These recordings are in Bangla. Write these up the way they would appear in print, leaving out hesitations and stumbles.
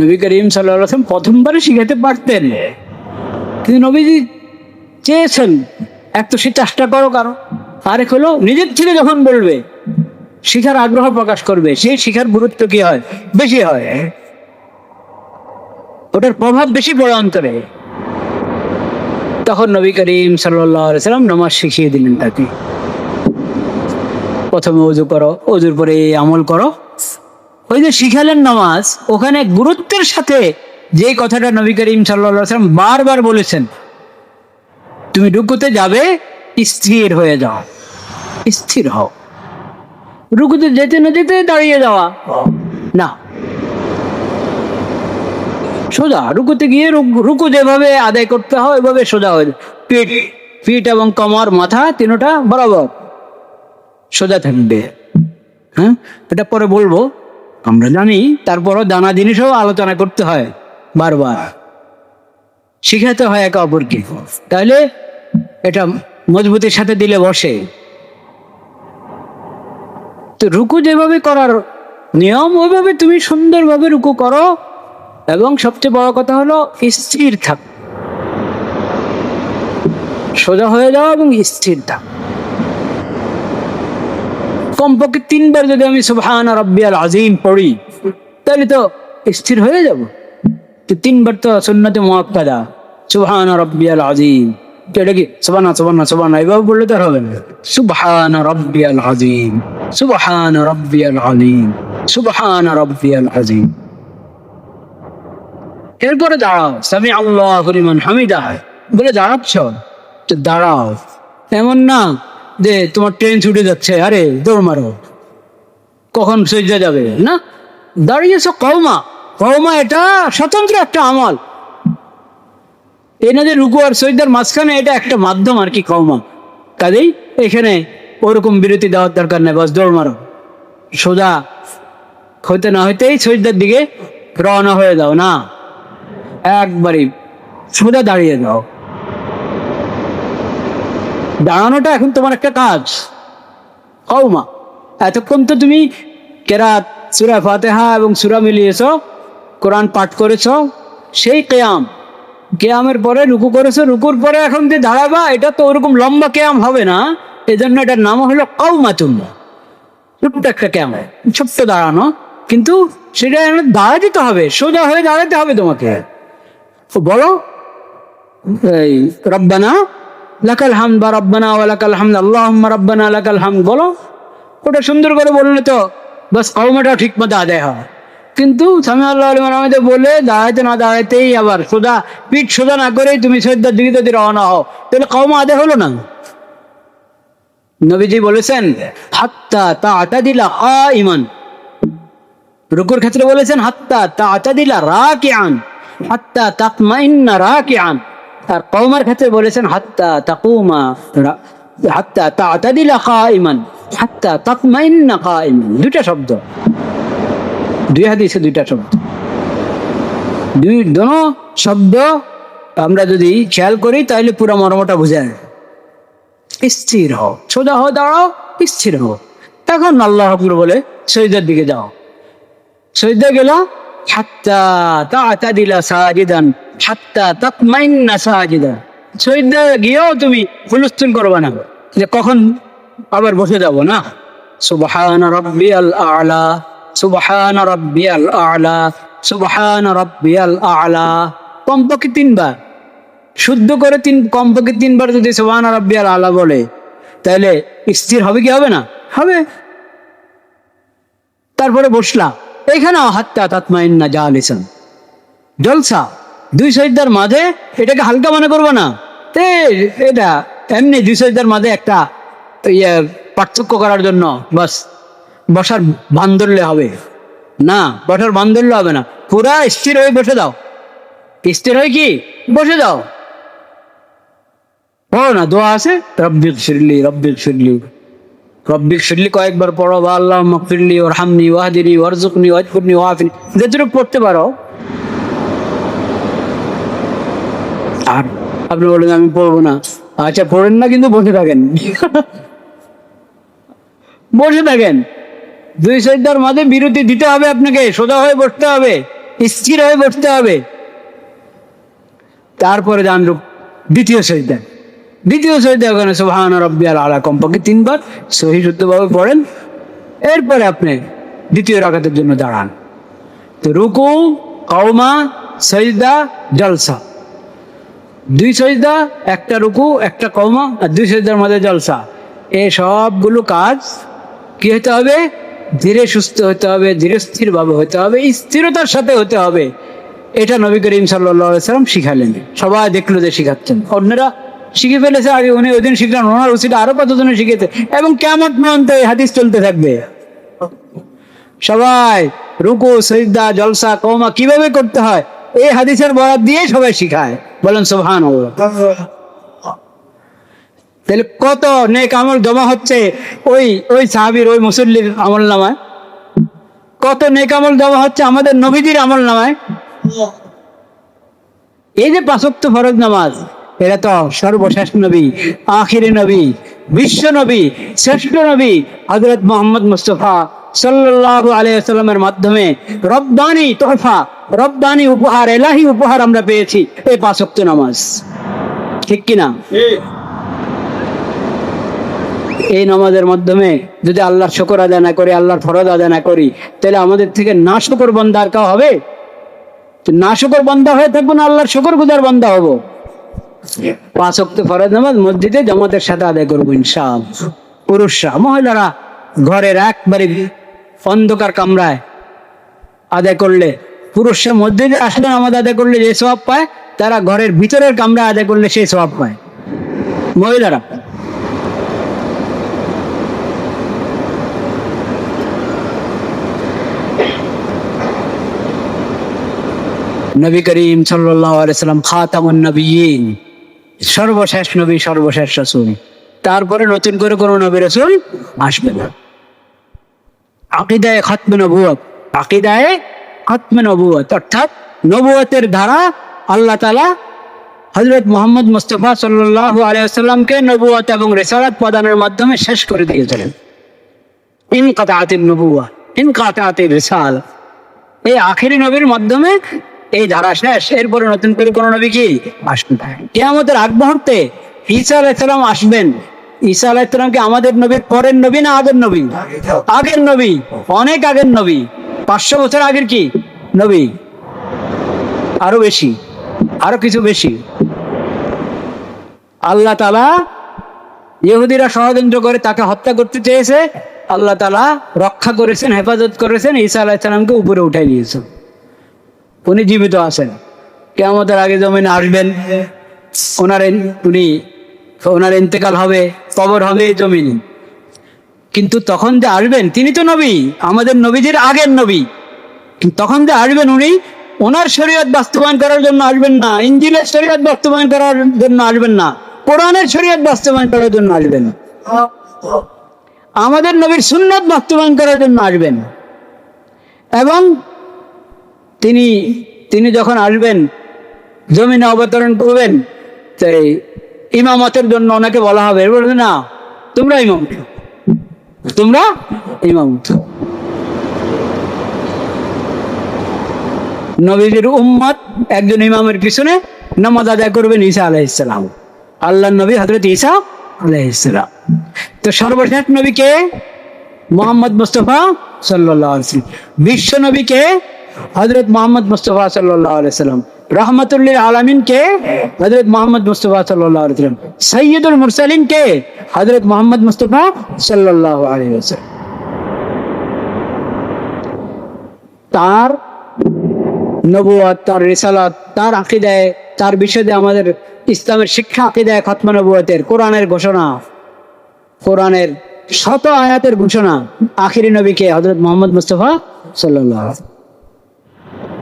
নবী করিম সাল্লাল্লাহু আলাইহি ওয়াসাল্লাম প্রথমবারে শিখাতে পারতেন, কিন্তু নবীজি চেয়েছেন এক তো সে চেষ্টা করো কারো, আরেক হলো নিজের থেকে যখন বলবে শিখার আগ্রহ প্রকাশ করবে, সেই শিখার গুরুত্ব কি হয়, বেশি হয়, ওটার প্রভাব বেশি পড়ে অন্তরে। তখন নবী করিম সাল্লাল্লাহু আলাইহি ওয়াসাল্লাম নামাজ শিখিয়ে দিলেন তাকে। প্রথমে ওযু করো, ওযুর পরে আমল করো। ওই যে শিখালেন নামাজ, ওখানে গুরুত্বের সাথে যে কথাটা নবী করিম সাল্লাল্লাহু আলাইহি ওয়াসাল্লাম বারবার বলেছেন, তুমি রুকুতে যাবে স্থির হয়ে যাও, স্থির হও। রুকুতে যেতে না যেতে দাঁড়িয়ে যাওয়া না, সোজা রুকুতে গিয়ে রুকু যেভাবে আদায় করতে হয় ওইভাবে সোজা হয়ে পিঠ পিঠ এবং কোমর মাথা তিনটা বরাবর সোজা থাকবে। হ্যাঁ, এটা পরে বলবো, আমরা জানি, তারপরও জানা জিনিসও আলোচনা করতে হয়, বারবার শিখাতে হয় একে অপরকে, তাহলে এটা মজবুতির সাথে দিলে বসে। তো রুকু যেভাবে করার নিয়ম ওইভাবে তুমি সুন্দরভাবে রুকু করো, এবং সবচেয়ে বড় কথা হলো স্থির থাক, সোজা হয়ে যাও এবং স্থির থাক। কমপক্ষে 3 বার যদি আমি সুবহান রাব্বিয়াল আযীম পড়ি, তাহলে তো স্থির হয়ে যাব। তো 3 বার তো সুন্নতে মুআক্কাদা, সুবহান রাব্বিয়াল আযীম, এটা কি সুবহান সুবহান সুবহান এইভাবে বললে তো হবে না। সুবহান রাব্বিয়াল আযীম, সুবহান রাব্বিয়াল আযীম, সুবহান রাব্বিয়াল আযীম। এরপরে দাঁড়াও, সামি আল্লাহু লিমান হামিদা বলে দাঁড়াচ্ছ, তো দাঁড়াও। এমন না যে তোমার ট্রেন ছুটে যাচ্ছে, আরে দৌড় মারো, কখন সিজদা যাবে না, দাঁড়িয়েছো। কওমা, কওমা এটা স্বতন্ত্র একটা আমল, এই না যে রুকু আর সিজদার মাঝখানে, এটা একটা মাধ্যম আর কি কওমা। কাজেই এখানে ওরকম বিরতি দেওয়ার দরকার নেই, বাস দৌড় মারো, সোজা হইতে না হইতেই সিজদার দিকে রওনা হয়ে যাও না, একবারই সোজা দাঁড়িয়ে যাও। দাঁড়ানোটা এখন তোমার একটা কাজ। কওমা, এতক্ষণ তো তুমি কেরাত, সূরা ফাতিহা এবং সূরা মিলিয়েছো, কোরআন পাঠ করেছো, সেই কিয়াম, কিয়ামের পরে রুকু করেছো, রুকুর পরে এখন যে দাঁড়াবা, এটা তো ওরকম লম্বা কিয়াম হবে না, এজন্য এটার নাম হলো কওমাতুন, ছোট্ট একটা কিয়াম, ছোট্ট দাঁড়ানো, কিন্তু সেটা দাঁড়াতে তো হবে, সোজা হয়ে দাঁড়াতে হবে তোমাকে। বলো এই রব্বানা লাকাল হামদ বা রব্বানা ওয়া লাকাল হামদ, আল্লাহুম্মা রব্বানা লাকাল হামদ বলো, ওটা সুন্দর করে বললে তো বাস কওমাটা ঠিক মতো আদায় হয়। কিন্তু সামি আল্লাহু লিমান হামিদা বলে দাঁড়াইতে না দাঁড়াইতেই আবার সোজা, পিঠ সোজা না করেই তুমি সিজদার দিকে যদি রওনা হও, তাহলে কওমা আদায় হলো না। নবীজি বলেছেন হাত্তা তা'তাদিলা কাইমান, রুকুর ক্ষেত্রে বলেছেন হাত্তা তা'তাদিলা রাকিআন, হাত্তা তাতমাইন্না রাকিআন, আর কওমার ক্ষেত্রে বলেছেন হাত্তা তাকুমা, হাত্তা তা'তাদিলা কাইমান, হাত্তা তাতমাইন্না কাইমান। দুইটা শব্দ, দুই হাদিসে দুইটা শব্দ, দোনো শব্দ আমরা যদি খেয়াল করি তাহলে পুরো মর্মটা বোঝা যায়। স্থির হও, সোজা হও, দাঁড়াও, স্থির হও। এখন আল্লাহু আকবার বলে সিজদার দিকে যাও, সিজদা গেল, হাত্তা তা'তাদিলা সাজিদান হাত্তা তাতমাইন্না সাজিদা। সিজদা গিয়েও তুমি হুলস্থুল করবে না যে কখন আবার বসে যাব না। সুবহান রাব্বিয়াল আ'লা, সুবহান রাব্বিয়াল আ'লা, সুবহান রাব্বিয়াল আ'লা, কমপক্ষে 3 বার শুদ্ধ করে, কমপক্ষে 3 বার যদি সুবহান রাব্বিয়াল আ'লা বলে, তাহলে স্থির হবে কি হবে না? হবে। তারপরে বসলা, এখানেও হাত্তা তাতমাইন্না জালিসান, জলসা, 2 সিজদার মাঝে, এটাকে হালকা মনে করবো না, এটা এমনি 2 সিজদার মাঝে একটা পার্থক্য করার জন্য বাস বসার ভান ধরলে হবে না, বসার ভান ধরলে হবে না, পুরা স্থির হয়ে বসে দাও, স্থির হয়ে কি বসে দাও। পড়ো না, দোয়া আছে, রব্বিক ফিরলি, রব্বিক ফিরলি, রব্বিক ফিরলি কয়েকবার পড়ো, বা আল্লাহুম্মা ফিরলি ওয়ারহামনি ওয়াহদিনি ওয়ারযুকনি ওয়াজকুরনি ওয়াফিনি, যতটুকু পড়তে পারো। আর আপনি বলেন আমি পড়বো না, আচ্ছা পড়েন না, কিন্তু বসে থাকেন, বসে থাকেন। 2 সিজদার মাঝে বিরতি দিতে হবে আপনাকে, সোজা হয়ে বসতে হবে, স্থির হয়ে বসতে হবে। তারপরে যান দ্বিতীয় সজদা। দ্বিতীয় সজদা ওখানে সুবহান রাব্বিয়াল আলা কমপক্ষে 3 বার সহি শুদ্ধভাবে পড়েন। এরপরে আপনি দ্বিতীয় রাকাতের জন্য দাঁড়ান। তো রুকু, কওমা, সজদা, জলসা, 2 সজদা, একটা রুকু, একটা কওমা আর 2 সজদার মধ্যে জলসা। এই সবগুলো কাজ কি হতে হবে? ধীরে সুস্থ হতে হবে, ধীরে স্থিরভাবে হতে হবে, স্থিরতার সাথে হতে হবে। এটা নবী করিম সাল্লাল্লাহু আলাইহি সাল্লাম শিখালেন। সবাই দেখলো যে শিখাচ্ছেন, অন্যরা শিখে ফেলেছে আগে, উনি ওই দিন শিখলেন, ওনার উচিত আরো কতজনে শিখেছে, এবং কিয়ামত পর্যন্ত এই হাদিস চলতে থাকবে। সবাই রুকু, সিজদা, জলসা, কওমা কিভাবে করতে হয় এই হাদিসের বরাত দিয়ে সবাই শিখায়। বলেন সুবহানাল্লাহ। তাহলে কত নেক আমল জমা হচ্ছে ওই সাহাবীর, ওই মুসল্লির আমল নামায়, কত নেক আমল জমা হচ্ছে আমাদের নবীজির আমল নামায়। এই যে 5 ওয়াক্ত ফরজ নামাজ, এরা তো সর্বশেষ নবী, আখিরি নবী, বিশ্ব নবী, শ্রেষ্ঠ নবী হযরত মুহাম্মদ মুস্তাফা সাল্লাল্লাহু আলাইহি ওয়াসাল্লামের মাধ্যমে রব্বানি তোহফা, রব্বানি উপহার, ইলাহি উপহার আমরা পেয়েছি এই 5 ওয়াক্ত নামাজ। ঠিক কিনা? এই নামাজের মাধ্যমে যদি আল্লাহর শুকর আদায় না করি, আল্লাহর ফরজ আদায় না করি, তাহলে আমাদের থেকে না শুকর বান্দা আর কেউ হবে? না শুকর বান্দা হয়ে থাকবো না আল্লাহর শুকর গুজার বান্দা হবো। 5 ওয়াক্ত ফরজ নামাজ মসজিদে জামাতের সাথে আদায় করবো ইনশাআল্লাহ। পুরুষরা, মহিলারা ঘরের একবারে অন্ধকার কামরায় আদায় করলে, পুরুষরা মসজিদে আসলে নামাজ আদায় করলে যে সওয়াব পায়, তারা ঘরের ভিতরের কামরায় আদায় করলে সেই সওয়াব পায় মহিলারা। নবী করিম সাল্লাল্লাহু আলাইহি সাল্লাম খাতামুন নবিয়্যিন, সর্বশেষ নবী, সর্বশেষ রাসূল। তারপরে নতুন করে কোন নবী রাসূল আসবে না। আকীদায়ে খাতমে নবুয়ত, আকীদায়ে খাতমে নবুয়ত অর্থাৎ নবুয়তের ধারা আল্লাহ তাআলা হযরত মুহাম্মদ মুস্তাফা সাল্লাল্লাহু আলাইহি ওয়াসাল্লামকে নবুয়ত এবং রিসালাত প্রদানের মাধ্যমে শেষ করে দিয়েছিলেন। ইনকাতাতিন নবুওয়া, ইনকাতাতির রিসালা, এই আখেরি নবীর মাধ্যমে এই ধারা শেষ। এরপরে নতুন করে কোন নবী কি আসবে না। কিয়ামতের আগ মুহূর্তে ঈসা আলাইহিস সালাম আসবেন। ঈসা আলাইহিস সালাম কি আমাদের নবীর পরের নবী না আগের নবী? আগের নবী, অনেক আগের নবী, 500 বছর আগের কি নবী, আরো বেশি, আরো কিছু বেশি। আল্লাহ তাআলা, ইহুদিরা ষড়যন্ত্র করে তাকে হত্যা করতে চেয়েছে, আল্লাহ তাআলা রক্ষা করেছেন, হেফাজত করেছেন, ঈসা আলাইহিস সালামকে উপরে উঠাই নিয়েছেন। উনি জীবিত আছেন, কিয়ামতের আগে জমিনে আসবেন, ওনার ইন্তেকাল হবে, কবর হবে এই জমিনে। কিন্তু তখন যে আসবেন, তিনি তো নবী, আমাদের নবীজির আগের নবী, তখন যে আসবেন উনি ওনার শরীয়ত বাস্তবায়ন করার জন্য আসবেন না, ইনজিলের শরীয়ত বাস্তবায়ন করার জন্য আসবেন না, কোরআনের শরীয়ত বাস্তবায়ন করার জন্য আসবেন, আমাদের নবীর সুন্নাত বাস্তবায়ন করার জন্য আসবেন। এবং তিনি যখন আসবেন, জমিনে অবতরণ করবেন, তাই ইমামতের জন্য ওনাকে বলা হবে, বলবে না তোমরা ইমাম, তোমরা ইমাম। নবীর উম্মত একজন ইমামের পিছনে নামাজ আদায় করবেন ঈসা আলাইহিস সালাম, আল্লাহর নবী হযরত ঈসা আলাইহিস সালাম। তো সর্বশেষ নবী কে? মুহাম্মদ মুস্তাফা সাল্লাল্লাহু আলাইহি ওয়াসাল্লাম। বিশ্ব নবী কে? হযরত মুহাম্মদ মুস্তাফা সাল্লাল্লাহু আলাইহি ওয়াসাল্লাম। রাহমাতুল লিল আলামিন কে? হযরত মুহাম্মদ মুস্তাফা সাল্লাল্লাহু আলাইহি ওয়াসাল্লাম। সাইয়্যিদুল মুরসালিন কে? হযরত মুহাম্মদ মুস্তাফা সাল্লাল্লাহু আলাইহি ওয়াসাল্লাম। তার নবুয়ত, তার রিসালাত, তার আকীদায়, তার বিষয়ে আমাদের ইসলামের শিক্ষা, আকীদায়ে খাতমে নবুয়তের, কোরআনের ঘোষণা, কোরআনের শত আয়াতের ঘোষণা, আখিরি নবীকে হযরত মুহাম্মদ মুস্তাফা সাল্লাল্লাহু আলাইহি ওয়াসাল্লাম।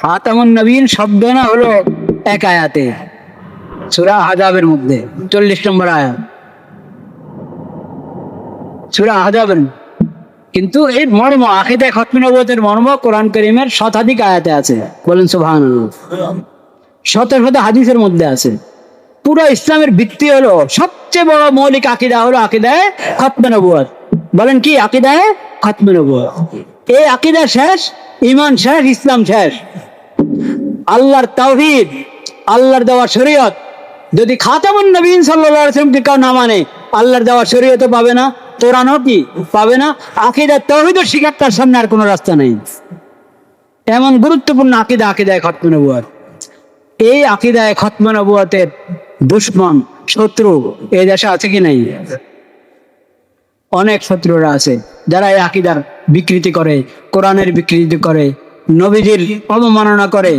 খাতামুন নবীন শব্দ না হলো এক আয়াতে, সূরা আহজাবের মধ্যে 40 নম্বর আয়াত, সূরা আহজাবের। কিন্তু এর মর্ম, আকীদায়ে খাতমে নবুয়তের মর্ম কোরআন কারীমের শতাধিক আয়াতে আছে। বলেন সুবহানাল্লাহ। শত শত হাদিসের মধ্যে আছে। পুরো ইসলামের ভিত্তি হলো, সবচেয়ে বড় মৌলিক আকীদা হলো আকীদায়ে খাতমে নবুয়ত। বলেন কি? আকীদায়ে খাতমে নবুয়ত। এই আকীদা শেষ, ঈমান শেষ, ইসলাম শেষ। আল্লাহর তাওহীদ, আল্লাহর দেওয়া শরীয়ত যদি খাতামুন নবীন সাল্লাল্লাহু আলাইহি ওয়াসাল্লামকে কেউ না মানে, আল্লাহর দেওয়া শরীয়তও পাবে না, কোরআনও কি পাবে না, আকীদা তাওহীদ শিখার তার সামনে আর কোনো রাস্তা নেই। এমন গুরুত্বপূর্ণ আকীদা, আকীদায়ে খতমে নবুয়ত। এই আকীদায়ে খতমে নবুয়তের দুশমন, শত্রু এই দেশে আছে কি নাই? অনেক শত্রুরা আছে যারা এই আকীদার বিকৃতি করে, কোরআনের বিকৃতি করে, নবীজির অবমাননা করে,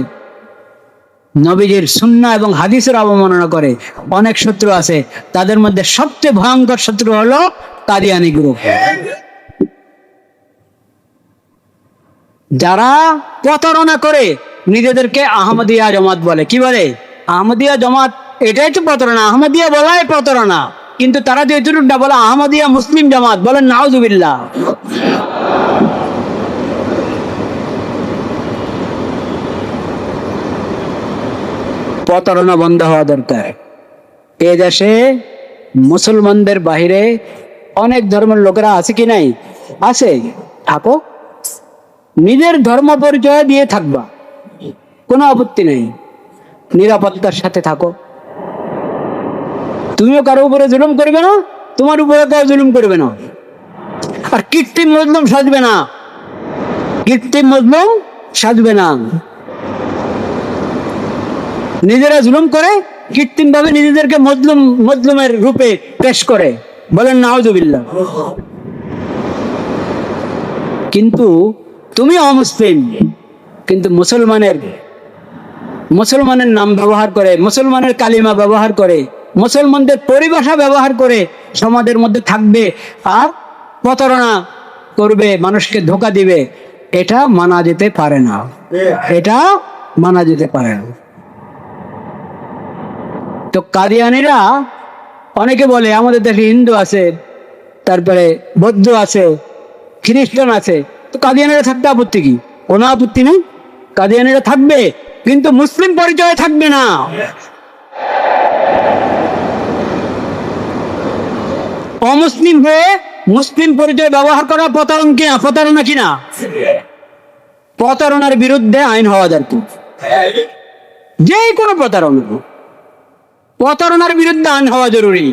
নবীজির সুন্নাহ এবং হাদিসের অবমাননা করে। অনেক শত্রু আছে, তাদের মধ্যে সবচেয়ে ভয়ঙ্কর শত্রু হলো কাদিয়ানী গ্রুপ, যারা প্রতারণা করে নিজেদেরকে আহমদিয়া জামাত বলে। কি বলে? আহমদিয়া জামাত। এটাই তো প্রতারণা, আহমদিয়া বলাই প্রতারণা। কিন্তু তারা যে এতটুকুটা বলে আহমদিয়া মুসলিম জামাত, বলেন নাউজুবিল্লাহ। প্রতারণা বন্ধ হওয়া দরকার। এ দেশে মুসলমানদের বাহিরে অনেক ধর্মের লোকেরা আছে কি নাই? আছে, থাকো, নিজের ধর্ম পরিচয় দিয়ে থাকবা, কোনো আপত্তি নেই, নিরাপত্তার সাথে থাকো। তুমিও কারো উপরে জুলুম করবে না, তোমার উপরে কেউ জুলুম করবে না। আর কৃত্রিম মজলুম সাজবে না, কৃত্রিম মজলুম সাজবে না। নিজেরা জুলুম করে কৃত্রিম ভাবে নিজেদেরকে মজলুমের রূপে পেশ করে, বলেন নাউজুবিল্লাহ। কিন্তু তুমি অমুসলিম, কিন্তু মুসলমানের নাম ব্যবহার করে, মুসলমানের কালিমা ব্যবহার করে, মুসলমানদের পরিভাষা ব্যবহার করে সমাজের মধ্যে থাকবে আর প্রতারণা করবে, মানুষকে ধোঁকা দিবে। এটা মানা যেতে পারে না, এটা মানা যেতে পারে না। তো কাদিয়ানীরা অনেকে বলে আমাদের দেশে হিন্দু আছে, তারপরে বৌদ্ধ আছে, খ্রিস্টান আছে, তো কাদিয়ানীরা থাকতে আপত্তি কি? কোনো আপত্তি নেই, কাদিয়ানীরা থাকবে, কিন্তু মুসলিম পরিচয় থাকবে না। অমুসলিম হয়ে মুসলিম পরিচয় ব্যবহার করা প্রতারণা কিনা? প্রতারণার বিরুদ্ধে আইন হওয়া দরকার। যে কোনো প্রতারণার বিরুদ্ধে আইন হওয়া জরুরি।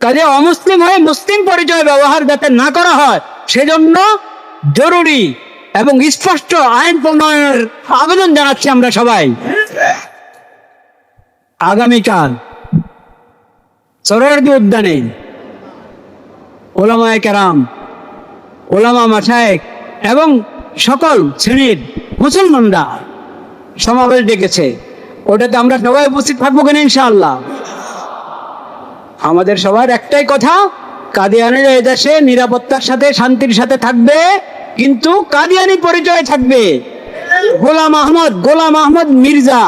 কাজে অমুসলিম হয়ে মুসলিম পরিচয় ব্যবহার যাতে না করা হয় সেজন্য জরুরি এবং স্পষ্ট আইন প্রণয়নের আবেদন জানাচ্ছি আমরা সবাই। আগামীকাল সোহরাওয়ার্দী উদ্যানে ওলামায়ে কেরাম, ওলামা মাশায়েখ এবং সকল শ্রেণীর মুসলমানরা সমাবেশ ডেকেছে। ওটাতে আমরা সবাই উপস্থিত থাকবো কিনা ইনশাআল্লাহ? আমাদের সবার একটাই কথা, কাদিয়ানীরা এদেশে নিরাপত্তার সাথে শান্তির সাথে থাকবে, কিন্তু কাদিয়ানী পরিচয় থাকবে। গোলাম আহমদ মির্জা,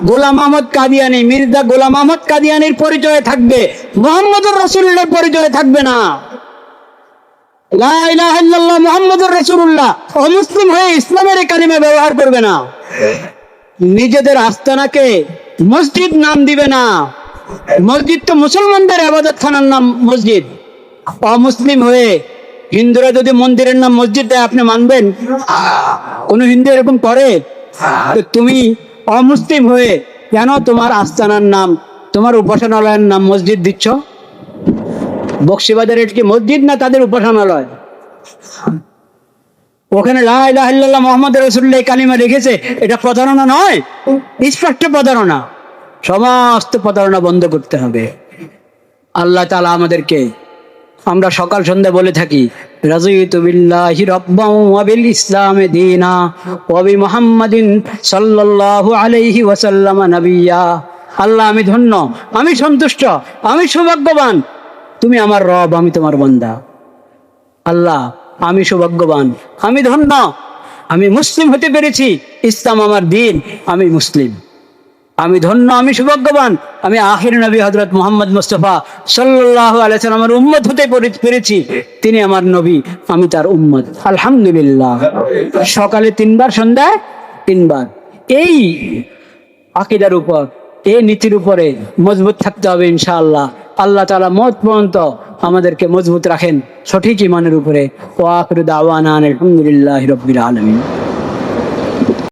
গোলাম আহমদ কাদিয়ানী, মির্জা গোলাম আহমদ কাদিয়ানীর পরিচয় থাকবে, মুহাম্মদুর রাসূলুল্লাহর পরিচয় থাকবে না। লা ইলাহা ইল্লাল্লাহ মুহাম্মদুর রাসূলুল্লাহ অমুসলিম হয়ে ইসলামের কালিমা ব্যবহার করবে না। নিজেদের আস্তানাকে মসজিদ নাম দিবে না। মসজিদ তো মুসলমানদের ইবাদতখানার নাম মসজিদ। অমুসলিম হয়ে হিন্দুরা যদি মন্দিরের নাম মসজিদ দেয়, আপনি মানবেন? কোন হিন্দু এরকম করে? তুমি অমুসলিম হয়ে কেন তোমার আস্তানার নাম, তোমার উপাসনালয়ের নাম মসজিদ দিচ্ছ? বক্সিবাজার এটা কি মসজিদ না তাদের উপাসনালয়? ওখানে লা ইলাহা ইল্লাল্লাহ মুহাম্মাদুর রাসূলুল্লাহ কালিমা লিখেছে, এটা প্রতারণা নয়? স্পষ্ট প্রতারণা। সমস্ত প্রতারণা বন্ধ করতে হবে। আল্লাহ তাআলা আমাদেরকে, আমরা সকাল সন্ধ্যা বলে থাকি রাযীতু বিল্লাহি রাব্বান ওয়া বিল ইসলামি দীনা ওয়া বি মুহাম্মাদিন সাল্লাল্লাহু আলাইহি ওয়াসাল্লাম নাবিয়্যা। আল্লাহ আমি ধন্য, আমি সন্তুষ্ট, আমি সৌভাগ্যবান, তুমি আমার রব, আমি তোমার বান্দা। আল্লাহ আমি সৌভাগ্যবান, আমি ধন্য, আমি মুসলিম হতে পেরেছি, ইসলাম আমার দিন, আমি মুসলিম। আমি ধন্য, আমি সৌভাগ্যবান, আমি আখির নবী হযরত মুহাম্মদ মুস্তাফা সাল্লাল্লাহু আলাইহি সাল্লামের উম্মত হতে পেরেছি, তিনি আমার নবী, আমি তার উম্মত। আলহামদুলিল্লাহ। সকালে 3 বার, সন্ধ্যায় 3 বার। এই আকীদার উপর, এই নীতির উপরে মজবুত থাকতে হবে ইনশাআল্লাহ। আল্লাহ তাআলা মওত পর্যন্ত আমাদেরকে মজবুত রাখেন সঠিক ঈমানের উপরে। ওয়া আখিরু দাওয়ানা আলহামদুলিল্লাহি রাব্বিল আলামিন।